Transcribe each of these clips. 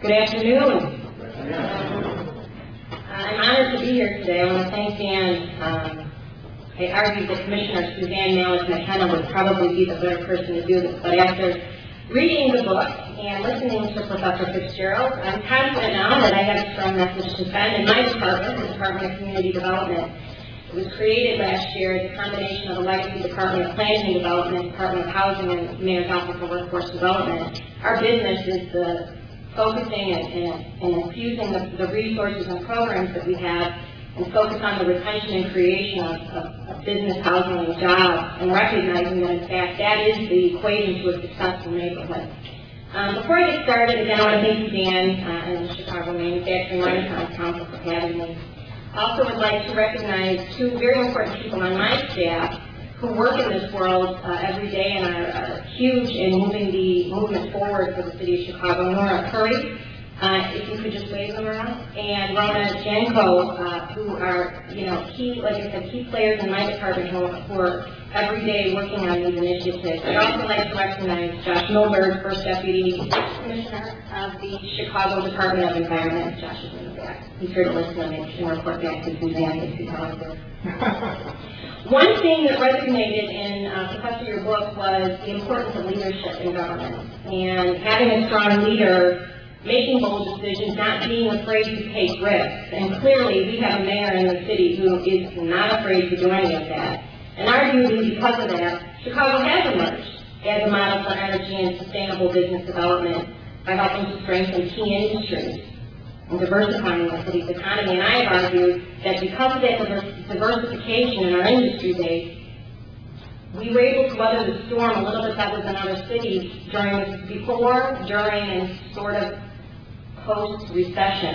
Good afternoon. I'm honored to be here today. I want to thank Dan. I argued that Commissioner Suzanne Malice McKenna would probably be the better person to do this, but after reading the book and listening to Professor Fitzgerald, I'm confident now that I have a strong message to send in my department, the Department of Community Development. It was created last year as a combination of the legacy Department of Planning and Development, Department of Housing, and Mayor's Office of Workforce Development. Our business is the focusing and infusing the resources and programs that we have and focus on the retention and creation of business, housing, and jobs, and recognizing that, in fact, that is the equation to a successful neighborhood. Before I get started, again, I want to thank you, Dan, and the Chicago Manufacturing Renaissance Council for having me. I also would like to recognize two very important people on my staff who work in this world every day and are huge in moving the movement forward for the city of Chicago. Nora Curry, if you could just wave them around, and Rona Janko, who are, key, like I said, key players in my department who are every day working on these initiatives. I'd also like to recognize Josh Milberg, First Deputy Commissioner of the Chicago Department of Environment. Josh is in the back. He's here to listen and report back to Suzanne if he's out there. One thing that resonated in Professor, your book was the importance of leadership in government and having a strong leader, making bold decisions, not being afraid to take risks. And clearly, we have a mayor in the city who is not afraid to do any of that. And arguably, because of that, Chicago has emerged as a model for energy and sustainable business development by helping to strengthen key industries and diversifying the city's economy. And I have argued that because of that diversification in our industry base, we were able to weather the storm a little bit better than other cities before, during, and sort of post-recession.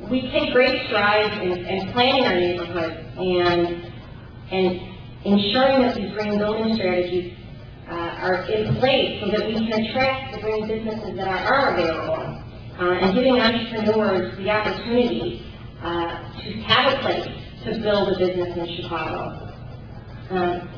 We take great strides in planning our neighborhood and ensuring that these green building strategies are in place so that we can attract the green businesses that are available. And giving entrepreneurs the opportunity to have a place to build a business in Chicago.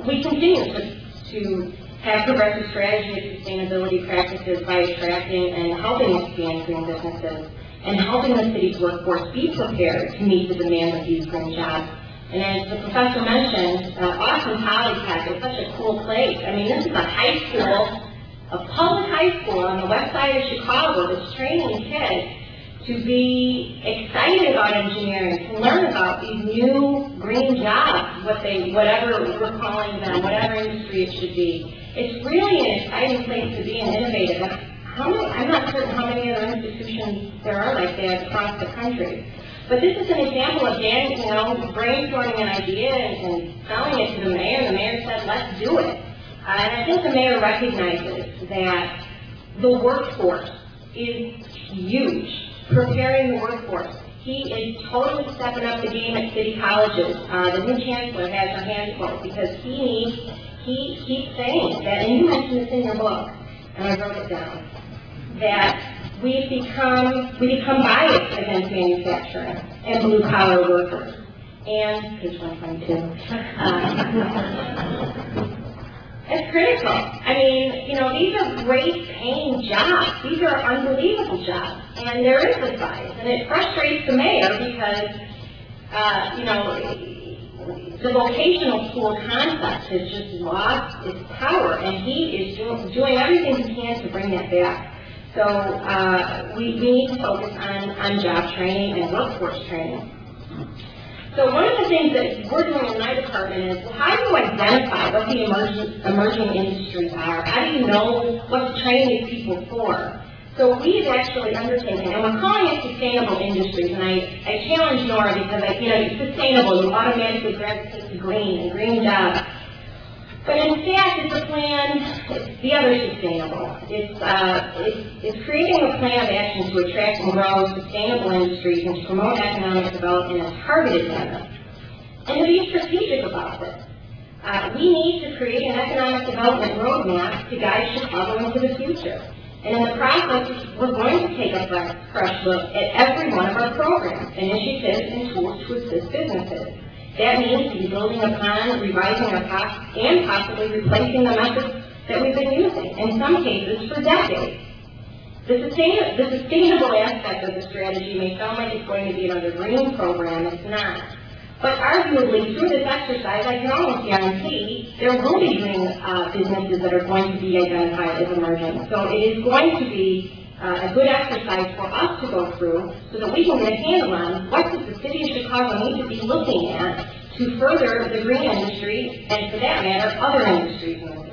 We continue to have progressive strategy of sustainability practices by attracting and helping expand green businesses and helping the city's workforce be prepared to meet the demand of these green jobs. And as the professor mentioned, Austin Polytech is such a cool place. I mean, this is a high school, a public high school on the west side of Chicago that's training kids to be excited about engineering, to learn about these new green jobs, whatever we're calling them, whatever industry it should be. It's really an exciting place to be and innovative. I'm not certain how many other institutions there are like that across the country. But this is an example of Dan, brainstorming an idea and selling it to the mayor. The mayor said, let's do it. And I think the mayor recognizes that the workforce is huge, preparing the workforce. He is totally stepping up the game at city colleges. The new chancellor has her hands full because he keeps saying that, and you mentioned this in your book, and I wrote it down, that we become biased against manufacturing and blue-collar workers. And, page 122. It's critical. I mean, these are great paying jobs. These are unbelievable jobs. And there is this bias. And it frustrates the mayor because, the vocational school concept has just lost its power. And he is doing everything he can to bring that back. So we need to focus on job training and workforce training. So one of the things that we're doing in my department is, how do you identify what the emerging industries are? How do you know what to train these people for? So we've actually undertaken, and we're calling it sustainable industries, and I challenge Nora because, it's sustainable, you automatically gravitate to green and green jobs. But in fact, it's a plan, it's the other sustainable. It's creating a plan of action to attract and grow sustainable industries and to promote economic development in a targeted manner. And to be strategic about this. We need to create an economic development roadmap to guide Chicago into the future. And in the process, we're going to take a fresh look at every one of our programs, initiatives, and tools to assist businesses. That means rebuilding upon, revising our past, and possibly replacing the methods that we've been using, in some cases for decades. The sustainable aspect of the strategy may sound like it's going to be another green program. It's not. But arguably, through this exercise, I can almost guarantee there will be green businesses that are going to be identified as emerging. So it is going to be a good exercise for us to go through so that we can get a handle on what does the city of Chicago need to be looking at to further the green industry and, for that matter, other industries in the city.